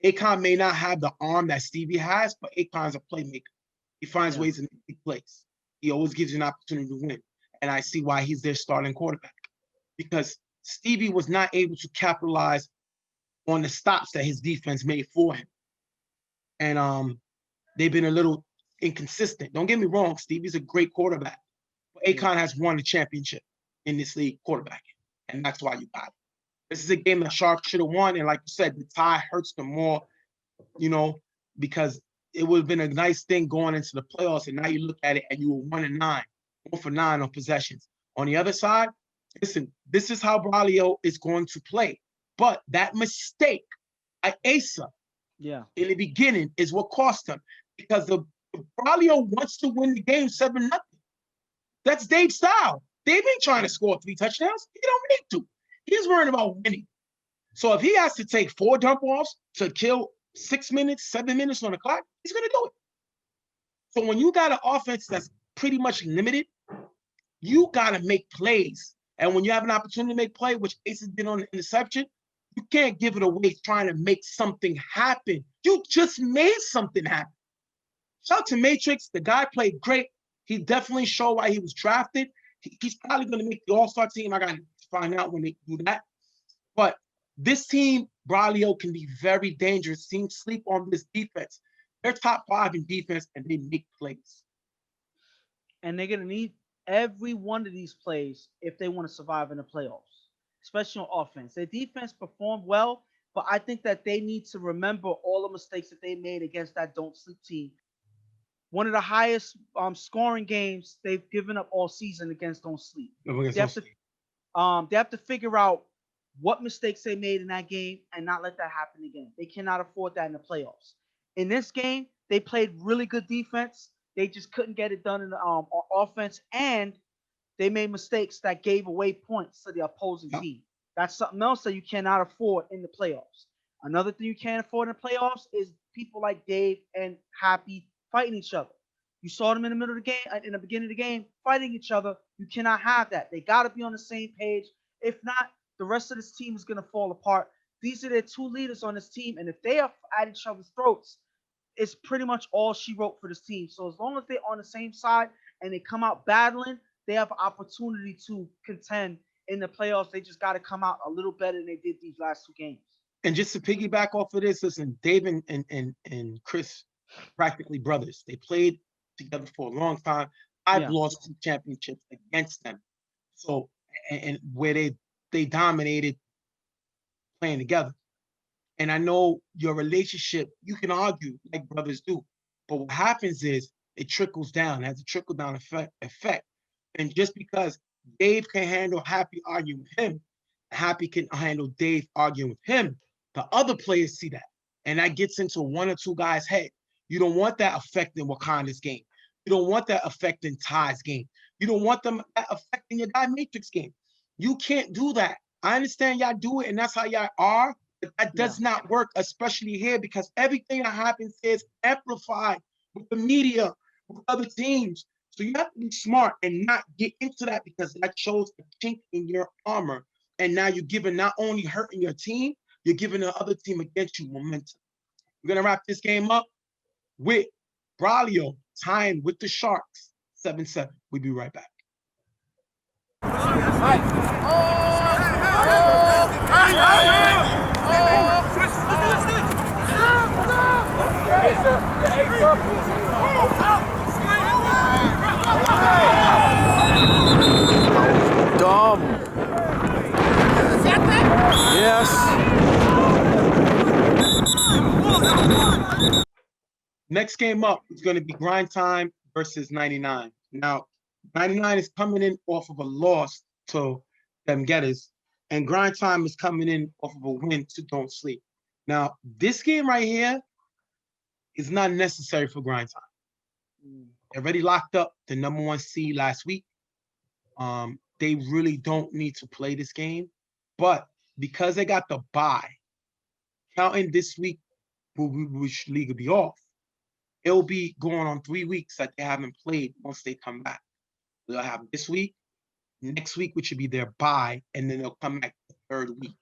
Akon may not have the arm that Stevie has, but Akon's a playmaker. He finds ways to make big plays. He always gives you an opportunity to win. and I see why he's their starting quarterback. Because Stevie was not able to capitalize on the stops that his defense made for him. And they've been a little inconsistent. Don't get me wrong, Stevie's a great quarterback. But Akon has won the championship in this league quarterbacking, and that's why you got it. This is a game that Sharkz should have won, and like you said, the tie hurts them more, because it would have been a nice thing going into the playoffs, and now you look at it and you were 1-9, 1 for 9 on possessions. On the other side, listen, this is how Braulio is going to play. But that mistake at Asa in the beginning is what cost him, because the Braulio wants to win the game 7-0. That's Dave's style. Dave ain't trying to score 3 touchdowns. He don't need to. He's worried about winning. So if he has to take 4 dump offs to kill 6 minutes, 7 minutes on the clock, he's going to do it. So when you got an offense that's pretty much limited, you got to make plays. And when you have an opportunity to make play, which Asa did on the interception, you can't give it away trying to make something happen. You just made something happen. Shout out to Matrix. The guy played great. He definitely showed why he was drafted. He's probably going to make the All-Star team. I got to find out when they do that. But this team, Braulio, can be very dangerous. Teams sleep on this defense. They're top 5 in defense, and they make plays. And they're going to need every one of these plays if they want to survive in the playoffs, especially on offense. Their defense performed well, but I think that they need to remember all the mistakes that they made against that Don't Sleep team. One of the highest scoring games they've given up all season against Don't Sleep. They have to figure out what mistakes they made in that game and not let that happen again. They cannot afford that in the playoffs. In this game, they played really good defense. They just couldn't get it done in the offense, and they made mistakes that gave away points to the opposing team. That's something else that you cannot afford in the playoffs. Another thing you can't afford in the playoffs is people like Dave and Happy fighting each other. You saw them in the middle of the game, in the beginning of the game, fighting each other. You cannot have that. They got to be on the same page. If not, the rest of this team is going to fall apart. These are their 2 leaders on this team, and if they are at each other's throats, it's pretty much all she wrote for this team. So as long as they're on the same side and they come out battling, they have an opportunity to contend in the playoffs. They just got to come out a little better than they did these last 2 games. And just to piggyback off of this, listen, Dave and Chris, practically brothers. They played together for a long time. I've lost 2 championships against them. So, and where they dominated playing together. And I know your relationship, you can argue like brothers do. But what happens is it trickles down, it has a trickle-down effect. And just because Dave can handle Happy arguing with him, Happy can handle Dave arguing with him, the other players see that. And that gets into 1 or 2 guys' head. You don't want that affecting Wakanda's game. You don't want that affecting Ty's game. You don't want them affecting your guy Matrix game. You can't do that. I understand y'all do it, and that's how y'all are. But that does not work, especially here, because everything that happens is amplified with the media, with other teams. So you have to be smart and not get into that, because that shows a chink in your armor. And now you're giving, not only hurting your team, you're giving the other team against you momentum. We're going to wrap this game up with Braulio tying with the Sharkz 7-7. We'll be right back. Dumb. Yes. Next game up is going to be Grindtime versus 99. Now, 99 is coming in off of a loss to them Getters, and Grindtime is coming in off of a win to Don't Sleep. Now, this game right here is not necessary for Grindtime. They already locked up the #1 seed last week. They really don't need to play this game, but because they got the bye, counting this week, which league will be off, it'll be going on 3 weeks that they haven't played once they come back. They'll have this week, next week, which should be their bye, and then they'll come back the 3rd week.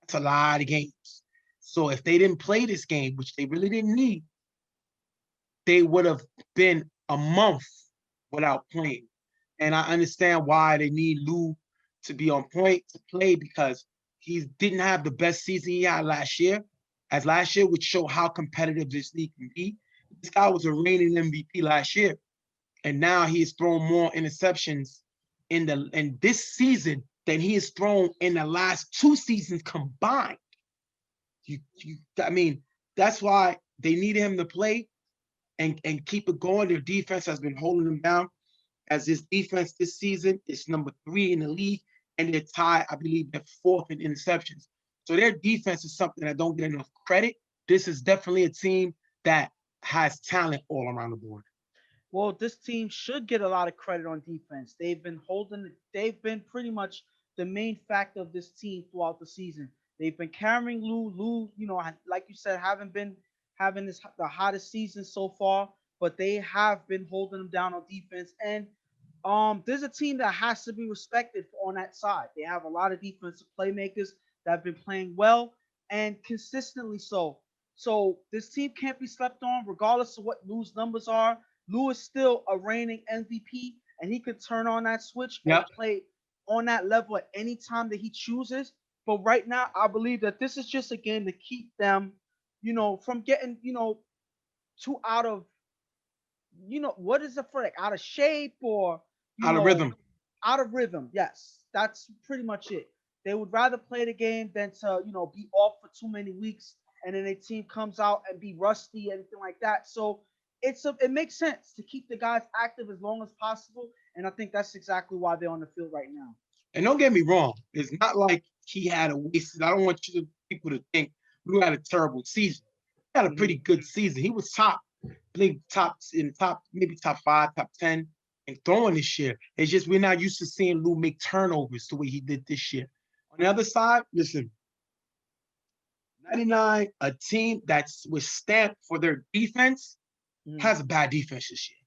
That's a lot of games. So if they didn't play this game, which they really didn't need, they would have been a month without playing. And I understand why they need Lou to be on point to play because he didn't have the best season he had last year, as last year would show how competitive this league can be. This guy was a reigning MVP last year, and now he has thrown more interceptions in this season than he has thrown in the last 2 seasons combined. I mean, that's why they need him to play and keep it going. Their defense has been holding them down. As this defense this season is number 3 in the league, and they're tied, I believe, they're 4th in interceptions. So their defense is something that don't get enough credit. This is definitely a team that has talent all around the board. Well, this team should get a lot of credit on defense. They've been pretty much the main factor of this team throughout the season. They've been carrying Lou. Lou, like you said, haven't been having the hottest season so far, but they have been holding them down on defense. And there's a team that has to be respected on that side. They have a lot of defensive playmakers that have been playing well and consistently so. So this team can't be slept on, regardless of what Lou's numbers are. Lou is still a reigning MVP, and he could turn on that switch and play on that level at any time that he chooses. But right now, I believe that this is just a game to keep them, from getting, too out of, what is the phrase? Out of shape or out of rhythm. Out of rhythm, yes. That's pretty much it. They would rather play the game than to, be off for too many weeks and then a team comes out and be rusty, anything like that. So it makes sense to keep the guys active as long as possible, and I think that's exactly why they're on the field right now. And don't get me wrong, it's not like he had a wasted. I don't want people to think Lou had a terrible season. He had a pretty good season. He was maybe top 5, top 10, and throwing this year. It's just we're not used to seeing Lou make turnovers the way he did this year. On the other side, listen, 99, a team that's was stamped for their defense, has a bad defense this year.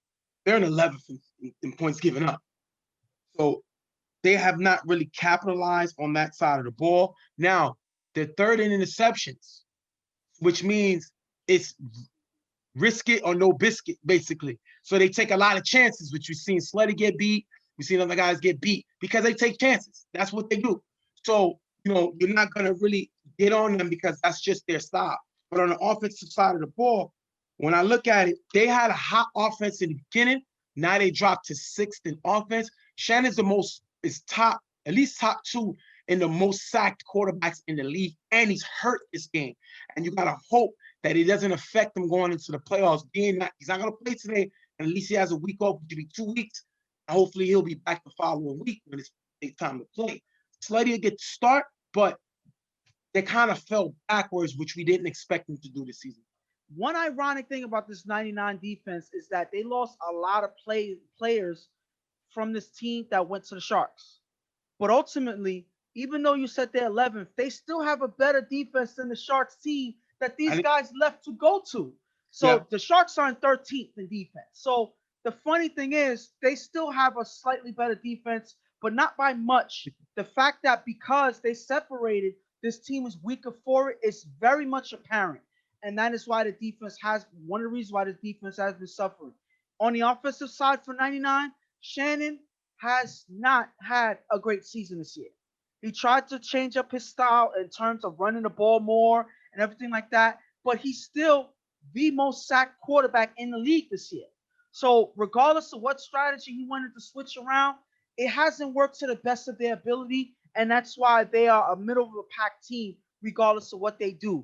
They're in 11th in points given up. So they have not really capitalized on that side of the ball. Now, they're 3rd in interceptions, which means it's risk it or no biscuit, basically. So they take a lot of chances, which we've seen Slutty get beat. We've seen other guys get beat because they take chances. That's what they do. So, you're not going to really get on them because that's just their style. But on the offensive side of the ball, when I look at it, they had a hot offense in the beginning. Now they dropped to 6th in offense. Shannon's top 2 in the most sacked quarterbacks in the league, and he's hurt this game. And you got to hope that it doesn't affect him going into the playoffs. He's not going to play today, and at least he has a week off, maybe 2 weeks. And hopefully he'll be back the following week when it's time to play. Slutty will get to start, but they kind of fell backwards, which we didn't expect them to do this season. One ironic thing about this 99 defense is that they lost a lot of players from this team that went to the Sharkz. But ultimately, even though you said they're 11th, they still have a better defense than the Sharkz team that these guys left to go to. So the Sharkz are in 13th in defense. So the funny thing is they still have a slightly better defense, but not by much. The fact that because they separated, this team is weaker for it is very much apparent. And that is why the defense one of the reasons why this defense has been suffering. On the offensive side for 99, Shannon has not had a great season this year. He tried to change up his style in terms of running the ball more and everything like that, but he's still the most sacked quarterback in the league this year. So regardless of what strategy he wanted to switch around, it hasn't worked to the best of their ability, and that's why they are a middle-of-the-pack team regardless of what they do.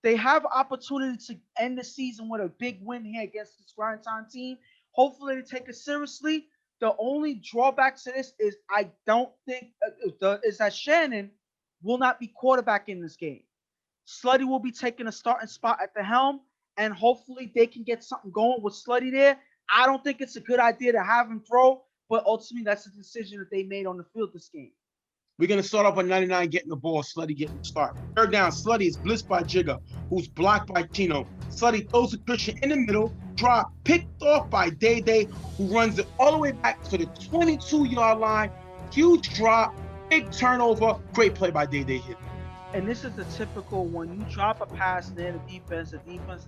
They have opportunity to end the season with a big win here against this Grindtime team. Hopefully they take it seriously. The only drawback to this is I don't think is that Shannon will not be quarterback in this game. Slutty will be taking a starting spot at the helm, and hopefully they can get something going with Slutty there. I don't think it's a good idea to have him throw, but ultimately that's a decision that they made on the field this game. We're going to start off with 99 getting the ball, Slutty getting the start. 3rd down, Slutty is blitzed by Jigga, who's blocked by Chino. Slutty throws to Christian in the middle, drop, picked off by Day Day, who runs it all the way back to the 22-yard line. Huge drop, big turnover, great play by Day Day here. And this is the typical when you drop a pass near the defense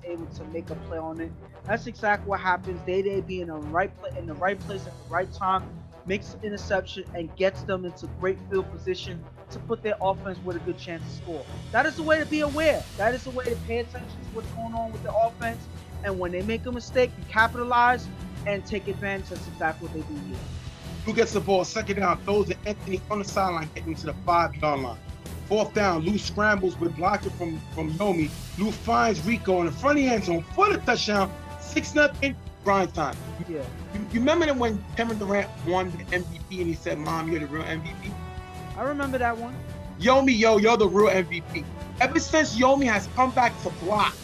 able to make a play on it. That's exactly what happens. Day Day being in the right place at the right time, makes an interception, and gets them into great field position to put their offense with a good chance to score. That is the way to be aware. That is the way to pay attention to what's going on with the offense. And when they make a mistake, you capitalize and take advantage. That's exactly what they do here. Lou gets the ball, second down, throws to Anthony on the sideline, getting to the 5-yard line. Fourth down, Lou scrambles with blocking from Yomi. Lou finds Rico in the front of the end zone for the touchdown. 6-0, grind time. Yeah. You remember that when Kevin Durant won the MVP and he said, "Mom, you're the real MVP"? I remember that one. Yomi, you're the real MVP. Ever since Yomi has come back to block,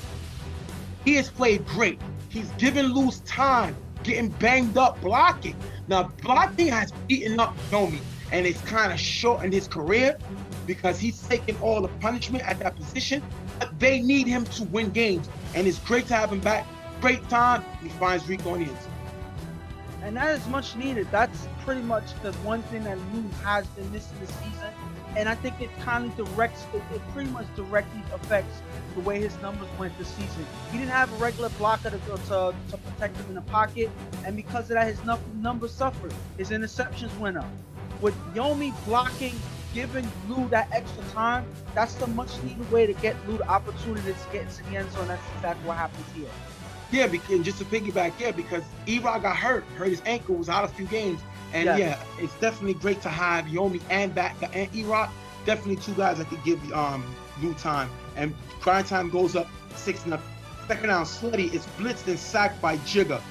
he has played great. He's given Lou's time, getting banged up blocking. Now, blocking has beaten up Yomi, and it's kind of shortened his career because he's taking all the punishment at that position. But they need him to win games, and it's great to have him back. Great time. He finds Rico in the end zone. And that is much needed. That's pretty much the one thing that Lou has been missing this season. And I think it kind of it pretty much directly affects the way his numbers went this season. He didn't have a regular blocker to protect him in the pocket. And because of that, his numbers suffered. His interceptions went up. With Yomi blocking, giving Lou that extra time, that's the much needed way to get Lou the opportunity to get into the end zone. That's exactly what happens here. Yeah, because just to piggyback, because E-Rock got hurt his ankle, was out a few games. And it's definitely great to have Yomi and E-Rock. Definitely two guys that could give Lou time. And grind time goes up 6-0. Second down, Slutty is blitzed and sacked by Jigga.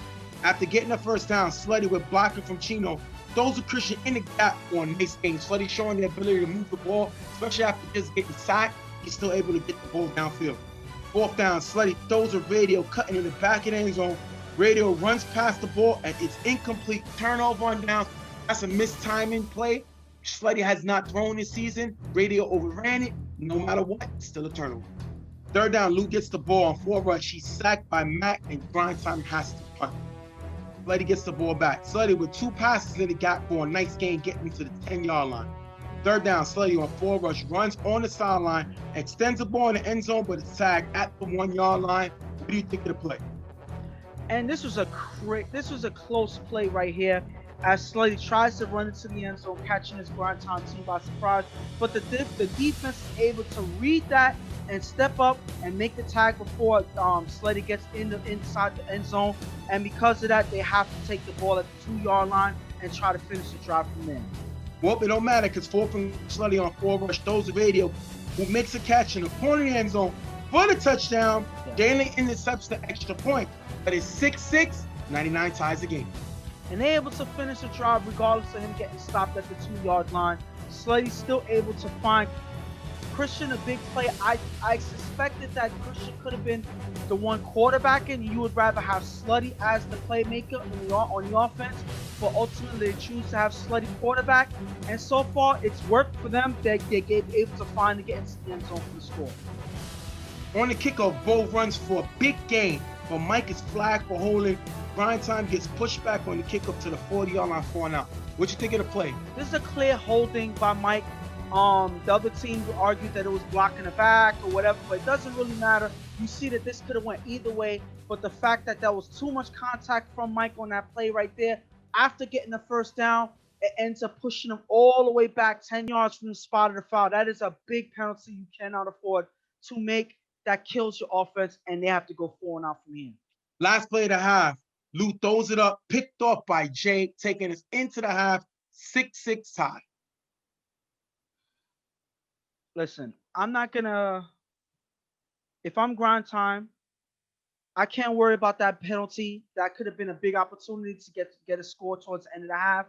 After getting the first down, Slutty with blocking from Chino throws a Christian in the gap on nice game. Slutty showing the ability to move the ball, especially after just getting sacked. He's still able to get the ball downfield. Fourth down, Slutty throws a radio cutting in the back of the end zone. Radio runs past the ball and it's incomplete. Turnover on down. That's a mistiming play. Slutty has not thrown this season. Radio overran it. No matter what, it's still a turnover. Third down, Lou gets the ball on 4 rush. He's sacked by Mac and grind time has to punt. Slutty gets the ball back. Slutty with 2 passes in the gap for a nice gain, getting to the 10-yard line. Third down, Slutty on 4 rush, runs on the sideline, extends the ball in the end zone, but it's tagged at the 1-yard line. What do you think of the play? And this was a close play right here, as Slutty tries to run into the end zone, catching his grind time team by surprise. But the defense is able to read that and step up and make the tag before Slutty gets inside the end zone. And because of that, they have to take the ball at the 2-yard line and try to finish the drive from there. Well, it don't matter because 4 from Slutty on 4 rush throws the radio, who makes a catch in the corner of the end zone for the touchdown. Daly intercepts the extra point. But it's 6-6, 99 ties the game. And they're able to finish the drive regardless of him getting stopped at the 2-yard line. Slutty's still able to find Christian a big play. I suspected that Christian could have been the one quarterbacking. You would rather have Slutty as the playmaker on the offense, but ultimately they choose to have Slutty quarterback. And so far, it's worked for them. They're able to find and get into the end zone for the score. On the kickoff, Bo runs for a big gain, but Mike is flagged for holding. Grind time gets pushed back on the kickoff to the 40-yard line for an out. What you think of the play? This is a clear holding by Mike. The other team argued that it was blocking the back or whatever, but it doesn't really matter. You see that this could have went either way, but the fact that there was too much contact from Mike on that play right there, after getting the first down, it ends up pushing him all the way back 10 yards from the spot of the foul. That is a big penalty you cannot afford to make. That kills your offense, and they have to go 4 and out from here. Last play of the half, Lou throws it up, picked off by Jay, taking us into the half, 6-6 tie. Listen, if I'm grind time, I can't worry about that penalty. That could have been a big opportunity to get a score towards the end of the half,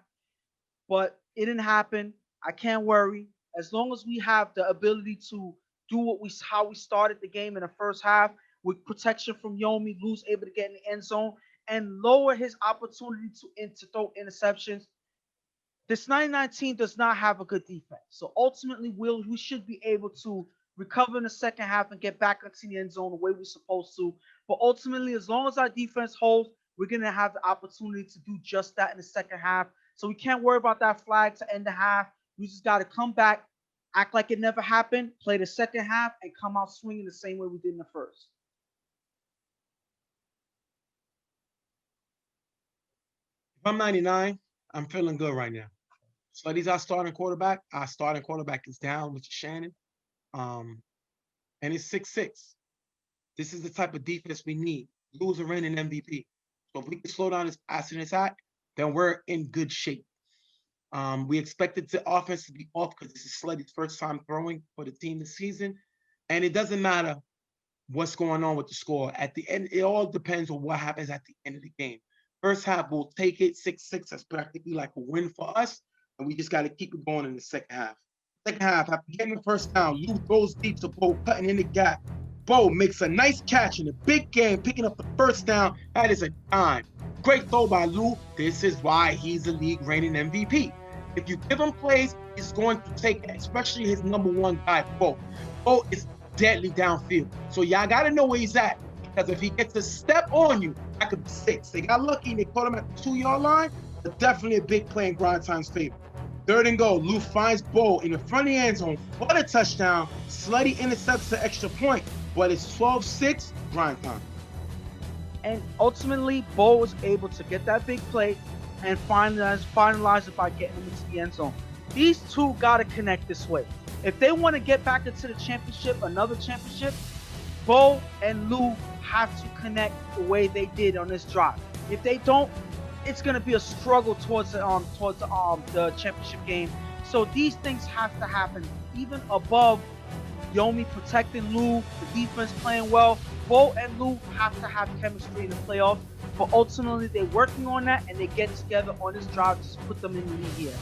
but it didn't happen. I can't worry. As long as we have the ability to do how we started the game in the first half with protection from Yomi, Lou's able to get in the end zone and lower his opportunity to throw interceptions. This 99 team does not have a good defense. So ultimately, we should be able to recover in the second half and get back into the end zone the way we're supposed to. But ultimately, as long as our defense holds, we're going to have the opportunity to do just that in the second half. So we can't worry about that flag to end the half. We just got to come back, act like it never happened, play the second half, and come out swinging the same way we did in the first. If I'm 99, I'm feeling good right now. Slutty's our starting quarterback. Our starting quarterback is down, which is Shannon. Um, and it's 6-6. This is the type of defense we need. Lose a reigning MVP. So if we can slow down his passing attack, then we're in good shape. We expected the offense to be off because this is Slutty's first time throwing for the team this season. And it doesn't matter what's going on with the score. At the end, it all depends on what happens at the end of the game. First half, we'll take it 6-6. That's practically like a win for us. And we just got to keep it going in the second half. Second half, after getting the first down, Lou throws deep to Bo, cutting in the gap. Bo makes a nice catch in a big game, picking up the first down. That is a dime. Great throw by Lou. This is why he's the league reigning MVP. If you give him plays, he's going to take it, especially his number one guy, Bo. Bo is deadly downfield. So y'all got to know where he's at. Because if he gets a step on you, that could be 6. They got lucky and they caught him at the 2-yard line, but definitely a big play in Grindtime's favor. 3rd and goal, Lou finds Bo in the front of the end zone for the touchdown. Slutty intercepts the extra point, but it's 12-6, Grindtime. And ultimately, Bo was able to get that big play and finalize it by getting him into the end zone. These two got to connect this way. If they want to get back into the championship, another championship, Bo and Lou have to connect the way they did on this drive. If they don't, it's going to be a struggle towards the championship game. So these things have to happen, even above Yomi protecting Lou, the defense playing well. Bo and Lou have to have chemistry in the playoffs, but ultimately they're working on that and they get together on this drive to put them in the lead here.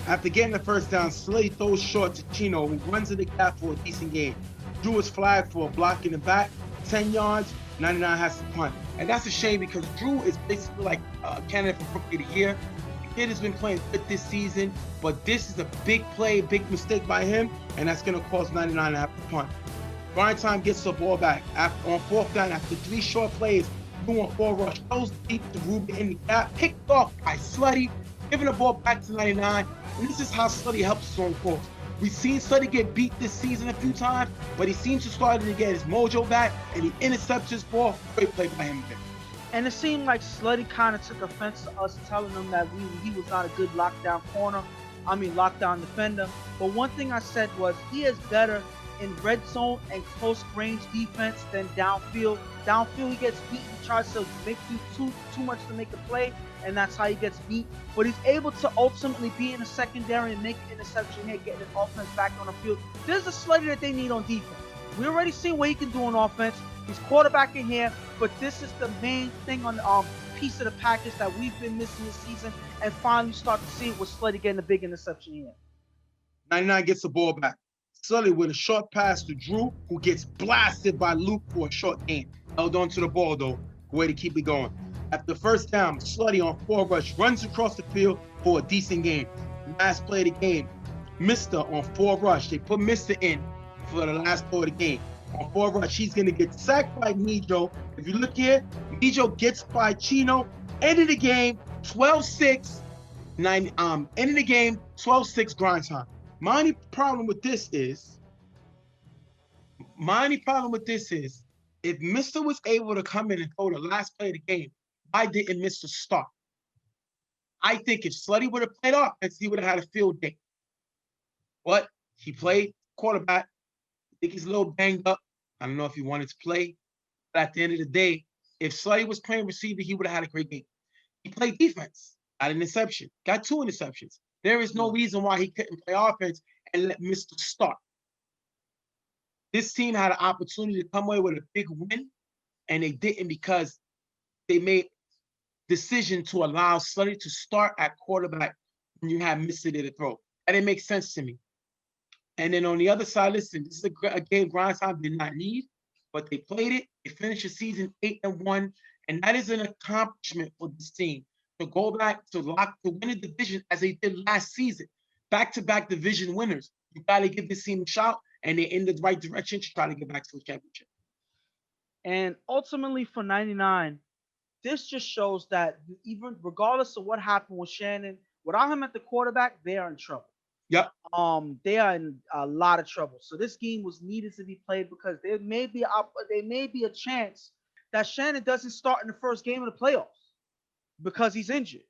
After getting the first down, Slay throws short to Chino, who runs in the gap for a decent game. Drew is flagged for a block in the back, 10 yards, 99 has to punt. And that's a shame because Drew is basically like a candidate for Rookie of the Year. The kid has been playing good this season, but this is a big play, big mistake by him, and that's going to cost 99 to have to punt. Grindtime gets the ball back on 4th down after 3 short plays. Drew on 4 rush, goes deep to Ruben in the gap, picked off by Slutty, giving the ball back to 99. And this is how Slutty helps his own cause. We've seen Slutty get beat this season a few times, but he seems to start to get his mojo back, and he intercepts his ball. Great play by him again. And it seemed like Slutty kind of took offense to us telling him that he was not a good lockdown defender. But one thing I said was he is better in red zone and close range defense than downfield. Downfield, he gets beat. He tries to make too much to make a play, and that's how he gets beat. But he's able to ultimately be in the secondary and make an interception here, getting his offense back on the field. This is the Slutty that they need on defense. We already seen what he can do on offense. He's quarterback in here, but this is the main thing on the piece of the package that we've been missing this season, and finally start to see it with Slutty getting a big interception here. 99 gets the ball back. Slutty with a short pass to Drew, who gets blasted by Luke for a short gain. Held on to the ball, though. Way to keep it going. After the first down, Slutty on 4 rush runs across the field for a decent game. Last play of the game, Mister on 4 rush. They put Mister in for the last play of the game. On 4 rush, he's going to get sacked by Nijo. If you look here, Nijo gets by Chino. End of the game, 12-6. End of the game, 12-6 Grindtime. My only problem with this is, if Mister was able to come in and throw the last play of the game, why didn't Mister start? I think if Slutty would have played offense, he would have had a field day. But he played quarterback. I think he's a little banged up. I don't know if he wanted to play. But at the end of the day, if Slutty was playing receiver, he would have had a great game. He played defense, got an interception, got 2 interceptions. There is no reason why he couldn't play offense and let Mister start. This team had an opportunity to come away with a big win, and they didn't because they made decision to allow Slutty to start at quarterback when you have Mister there to throw. That didn't make sense to me. And then on the other side, listen, this is a game Grindtime did not need, but they played it. They finished the season 8-1, and that is an accomplishment for this team to go back to win a division as they did last season. Back-to-back division winners. You got to give this team a shot, and they're in the right direction to try to get back to the championship. And ultimately for 99, this just shows that even regardless of what happened with Shannon, without him at the quarterback, they are in trouble. Yep. They are in a lot of trouble. So this game was needed to be played because there may be a chance that Shannon doesn't start in the first game of the playoffs because he's injured.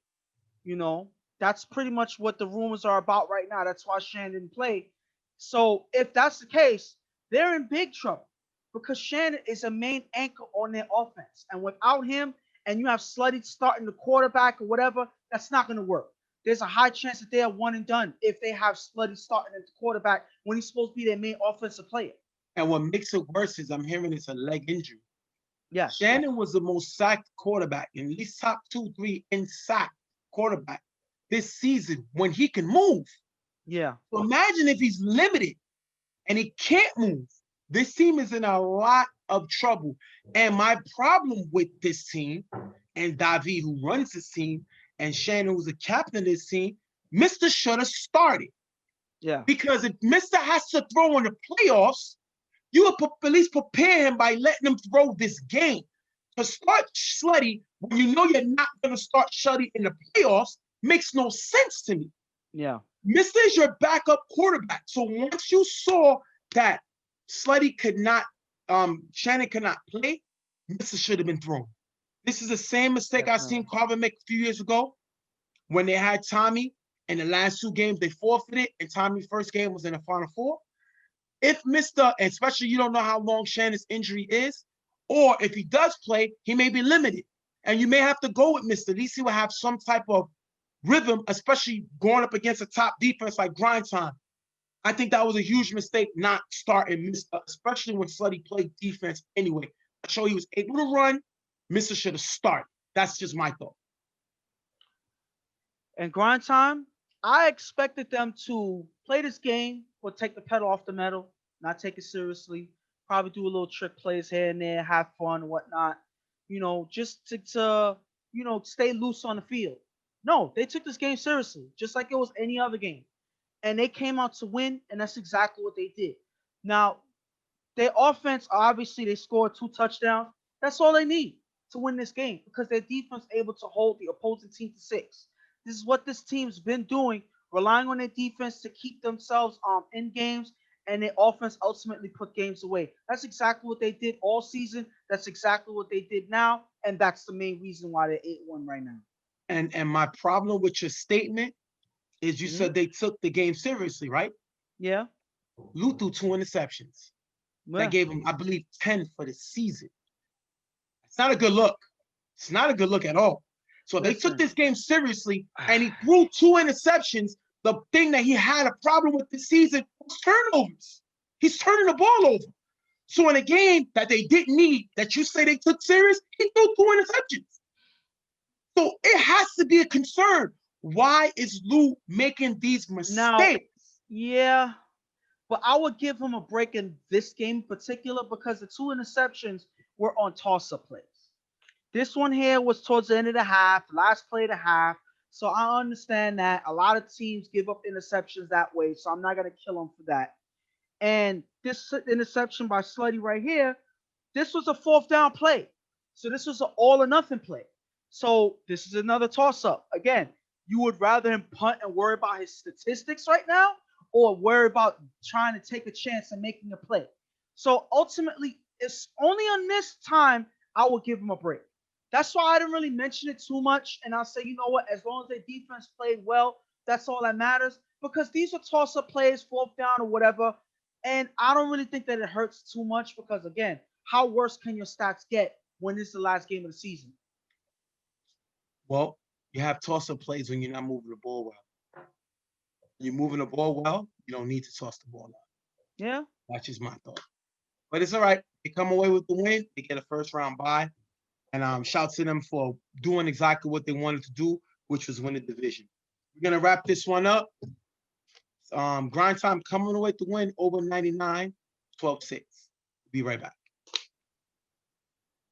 That's pretty much what the rumors are about right now. That's why Shannon didn't play. So if that's the case, they're in big trouble because Shannon is a main anchor on their offense. And without him, and you have Slutty starting the quarterback or whatever, that's not going to work. There's a high chance that they are one and done if they have Slutty starting at the quarterback when he's supposed to be their main offensive player. And what makes it worse is I'm hearing it's a leg injury. Yes. Shannon was the most sacked quarterback, in at least top 2, 3 in sack quarterback this season when he can move. Yeah. So imagine if he's limited and he can't move. This team is in a lot of trouble. And my problem with this team, and David, who runs this team, and Shannon, who's the captain of this team, Mr. should have started. Yeah. Because if Mr. has to throw in the playoffs, you would at least prepare him by letting him throw this game. To start Slutty when you know you're not going to start Slutty in the playoffs makes no sense to me. Yeah. Mr. is your backup quarterback. So once you saw that Slutty could not, Shannon could not play, Mr. should have been thrown. This is the same mistake I seen Carver make a few years ago when they had Tommy. In the last 2 games, they forfeited, and Tommy's first game was in the Final Four. If Mr., especially you don't know how long Shannon's injury is, or if he does play, he may be limited. And you may have to go with Mr. At least he will have some type of rhythm, especially going up against a top defense like Grindtime. I think that was a huge mistake not starting Mr., especially when Slutty played defense anyway. I show he was able to run. Mr. should have started. That's just my thought. And Grindtime, I expected them to play this game or take the pedal off the metal, not take it seriously, probably do a little trick plays here and there, have fun and whatnot, just to stay loose on the field. No, they took this game seriously, just like it was any other game. And they came out to win, and that's exactly what they did. Now, their offense, obviously, they scored 2 touchdowns. That's all they need to win this game because their defense able to hold the opposing team to 6. This is what this team's been doing, relying on their defense to keep themselves in games, and their offense ultimately put games away. That's exactly what they did all season. That's exactly what they did now, and that's the main reason why they're 8-1 right now. And my problem with your statement is you said they took the game seriously, right? Yeah. Lou threw 2 interceptions. Yeah. That gave him, I believe, 10 for the season. It's not a good look. It's not a good look at all. So they took this game seriously, and he threw 2 interceptions. The thing that he had a problem with this season was turnovers. He's turning the ball over. So in a game that they didn't need, that you say they took serious, he threw 2 interceptions. So it has to be a concern. Why is Lou making these mistakes? Now, yeah, but I would give him a break in this game in particular because the 2 interceptions were on toss-up plays. This one here was towards the end of the half, last play of the half. So I understand that a lot of teams give up interceptions that way. So I'm not going to kill them for that. And this interception by Slutty right here, this was a 4th down play. So this was an all or nothing play. So this is another toss-up. Again, you would rather him punt and worry about his statistics right now or worry about trying to take a chance and making a play. So ultimately, it's only on this time I will give him a break. That's why I didn't really mention it too much. And I'll say, you know what, as long as their defense played well, that's all that matters. Because these are toss-up plays, 4th down or whatever. And I don't really think that it hurts too much because, again, how worse can your stats get when this is the last game of the season? Well, you have toss-up plays when you're not moving the ball well. You're moving the ball well, you don't need to toss the ball out. Yeah. That's just my thought. But it's all right. They come away with the win. They get a first-round bye. And shout to them for doing exactly what they wanted to do, which was win the division. We're going to wrap this one up. Grindtime coming away to win over 99, 12-6. Be right back.